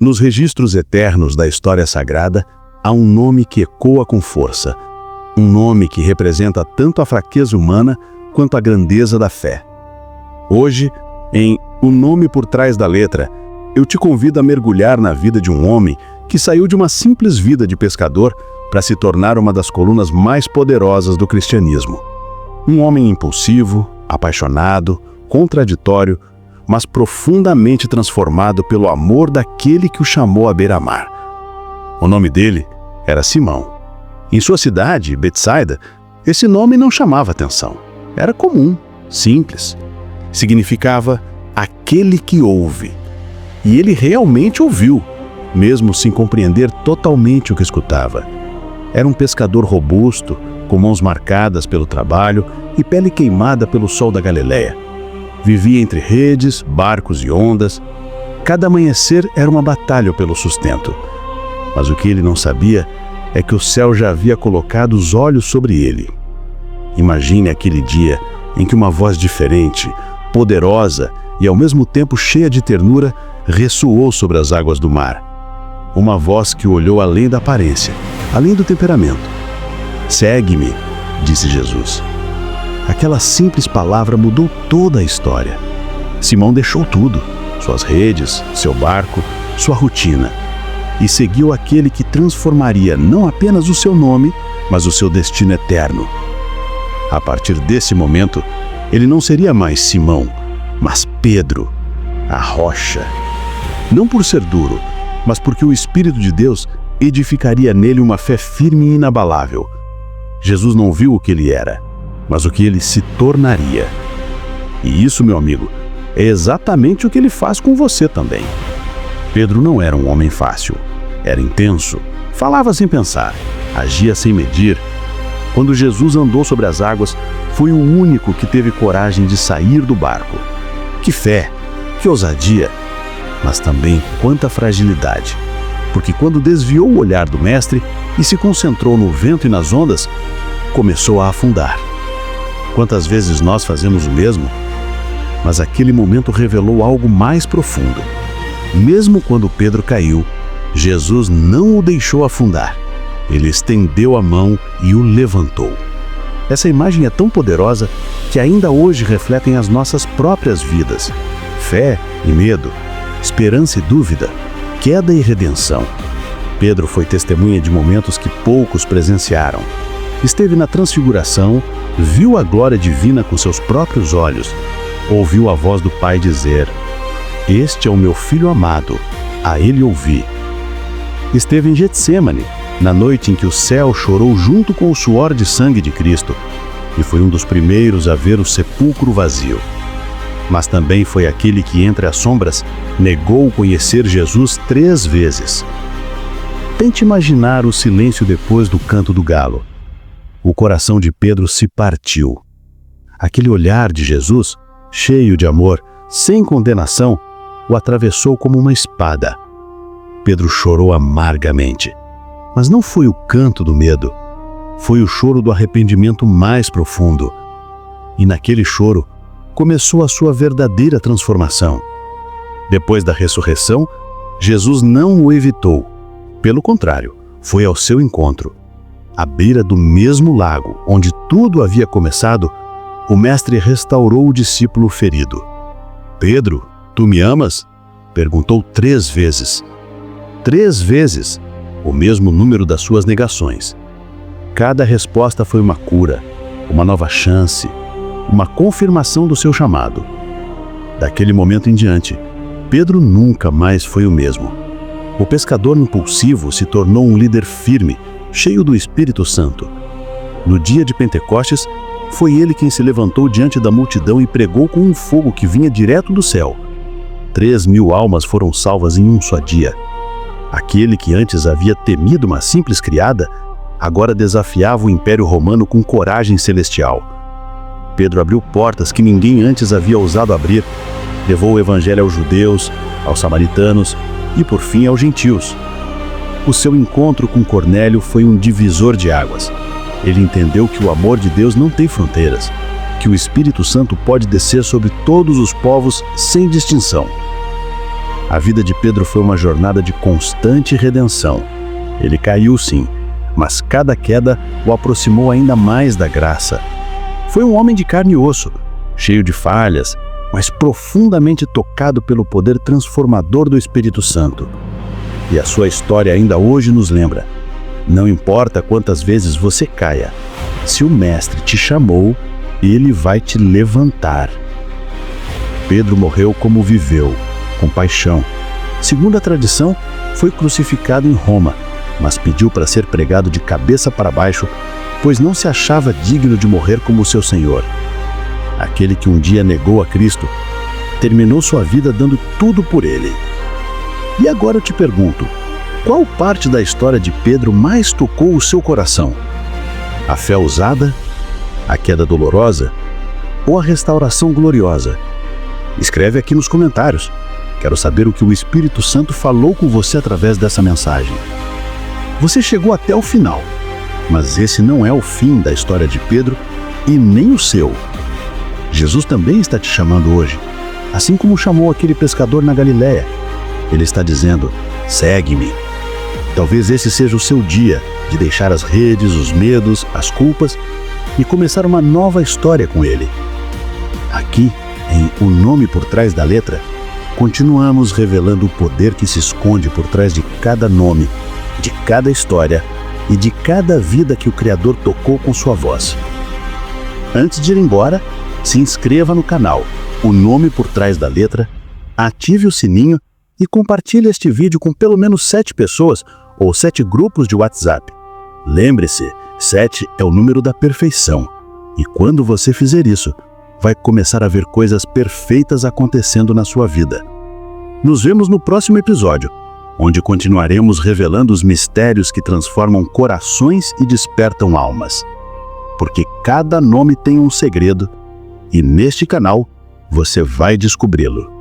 Nos registros eternos da história sagrada, há um nome que ecoa com força. Um nome que representa tanto a fraqueza humana quanto a grandeza da fé. Hoje, em O Nome por Trás da Letra, eu te convido a mergulhar na vida de um homem que saiu de uma simples vida de pescador para se tornar uma das colunas mais poderosas do cristianismo. Um homem impulsivo, apaixonado, contraditório, mas profundamente transformado pelo amor daquele que o chamou à beira-mar. O nome dele era Simão. Em sua cidade, Betsaida, esse nome não chamava atenção. Era comum, simples. Significava aquele que ouve. E ele realmente ouviu, mesmo sem compreender totalmente o que escutava. Era um pescador robusto, com mãos marcadas pelo trabalho e pele queimada pelo sol da Galileia. Vivia entre redes, barcos e ondas. Cada amanhecer era uma batalha pelo sustento. Mas o que ele não sabia é que o céu já havia colocado os olhos sobre ele. Imagine aquele dia em que uma voz diferente, poderosa e ao mesmo tempo cheia de ternura ressoou sobre as águas do mar. Uma voz que olhou além da aparência, além do temperamento. "Segue-me", disse Jesus. Aquela simples palavra mudou toda a história. Simão deixou tudo, suas redes, seu barco, sua rotina, e seguiu aquele que transformaria não apenas o seu nome, mas o seu destino eterno. A partir desse momento, ele não seria mais Simão, mas Pedro, a rocha. Não por ser duro, mas porque o Espírito de Deus edificaria nele uma fé firme e inabalável. Jesus não viu o que ele era, mas o que ele se tornaria. E isso, meu amigo, é exatamente o que ele faz com você também. Pedro não era um homem fácil. Era intenso, falava sem pensar, agia sem medir. Quando Jesus andou sobre as águas, foi o único que teve coragem de sair do barco. Que fé, que ousadia, mas também quanta fragilidade. Porque quando desviou o olhar do mestre e se concentrou no vento e nas ondas, começou a afundar. Quantas vezes nós fazemos o mesmo? Mas aquele momento revelou algo mais profundo. Mesmo quando Pedro caiu, Jesus não o deixou afundar. Ele estendeu a mão e o levantou. Essa imagem é tão poderosa que ainda hoje refletem as nossas próprias vidas. Fé e medo, esperança e dúvida, queda e redenção. Pedro foi testemunha de momentos que poucos presenciaram. Esteve na transfiguração, viu a glória divina com seus próprios olhos, ouviu a voz do Pai dizer: "Este é o meu Filho amado, a ele ouvi." Esteve em Getsêmani, na noite em que o céu chorou junto com o suor de sangue de Cristo, e foi um dos primeiros a ver o sepulcro vazio. Mas também foi aquele que, entre as sombras, negou conhecer Jesus 3 vezes. Tente imaginar o silêncio depois do canto do galo. O coração de Pedro se partiu. Aquele olhar de Jesus, cheio de amor, sem condenação, o atravessou como uma espada. Pedro chorou amargamente. Mas não foi o canto do medo, foi o choro do arrependimento mais profundo. E naquele choro, começou a sua verdadeira transformação. Depois da ressurreição, Jesus não o evitou. Pelo contrário, foi ao seu encontro. À beira do mesmo lago onde tudo havia começado, o mestre restaurou o discípulo ferido. "Pedro, tu me amas?" perguntou 3 vezes. 3 vezes, o mesmo número das suas negações. Cada resposta foi uma cura, uma nova chance, uma confirmação do seu chamado. Daquele momento em diante, Pedro nunca mais foi o mesmo. O pescador impulsivo se tornou um líder firme, cheio do Espírito Santo. No dia de Pentecostes, foi ele quem se levantou diante da multidão e pregou com um fogo que vinha direto do céu. 3.000 almas foram salvas em um só dia. Aquele que antes havia temido uma simples criada, agora desafiava o Império Romano com coragem celestial. Pedro abriu portas que ninguém antes havia ousado abrir, levou o Evangelho aos judeus, aos samaritanos e, por fim, aos gentios. O seu encontro com Cornélio foi um divisor de águas. Ele entendeu que o amor de Deus não tem fronteiras, que o Espírito Santo pode descer sobre todos os povos sem distinção. A vida de Pedro foi uma jornada de constante redenção. Ele caiu sim, mas cada queda o aproximou ainda mais da graça. Foi um homem de carne e osso, cheio de falhas, mas profundamente tocado pelo poder transformador do Espírito Santo. E a sua história ainda hoje nos lembra: não importa quantas vezes você caia, se o Mestre te chamou, ele vai te levantar. Pedro morreu como viveu, com paixão. Segundo a tradição, foi crucificado em Roma, mas pediu para ser pregado de cabeça para baixo, pois não se achava digno de morrer como seu Senhor. Aquele que um dia negou a Cristo, terminou sua vida dando tudo por ele. E agora eu te pergunto, qual parte da história de Pedro mais tocou o seu coração? A fé ousada? A queda dolorosa? Ou a restauração gloriosa? Escreve aqui nos comentários. Quero saber o que o Espírito Santo falou com você através dessa mensagem. Você chegou até o final, mas esse não é o fim da história de Pedro e nem o seu. Jesus também está te chamando hoje, assim como chamou aquele pescador na Galileia. Ele está dizendo: segue-me. Talvez esse seja o seu dia de deixar as redes, os medos, as culpas e começar uma nova história com ele. Aqui, em O Nome por Trás da Letra, continuamos revelando o poder que se esconde por trás de cada nome, de cada história e de cada vida que o Criador tocou com sua voz. Antes de ir embora, se inscreva no canal O Nome por Trás da Letra, ative o sininho e compartilhe este vídeo com pelo menos 7 pessoas ou 7 grupos de WhatsApp. Lembre-se, 7 é o número da perfeição. E quando você fizer isso, vai começar a ver coisas perfeitas acontecendo na sua vida. Nos vemos no próximo episódio, onde continuaremos revelando os mistérios que transformam corações e despertam almas. Porque cada nome tem um segredo, e neste canal você vai descobri-lo.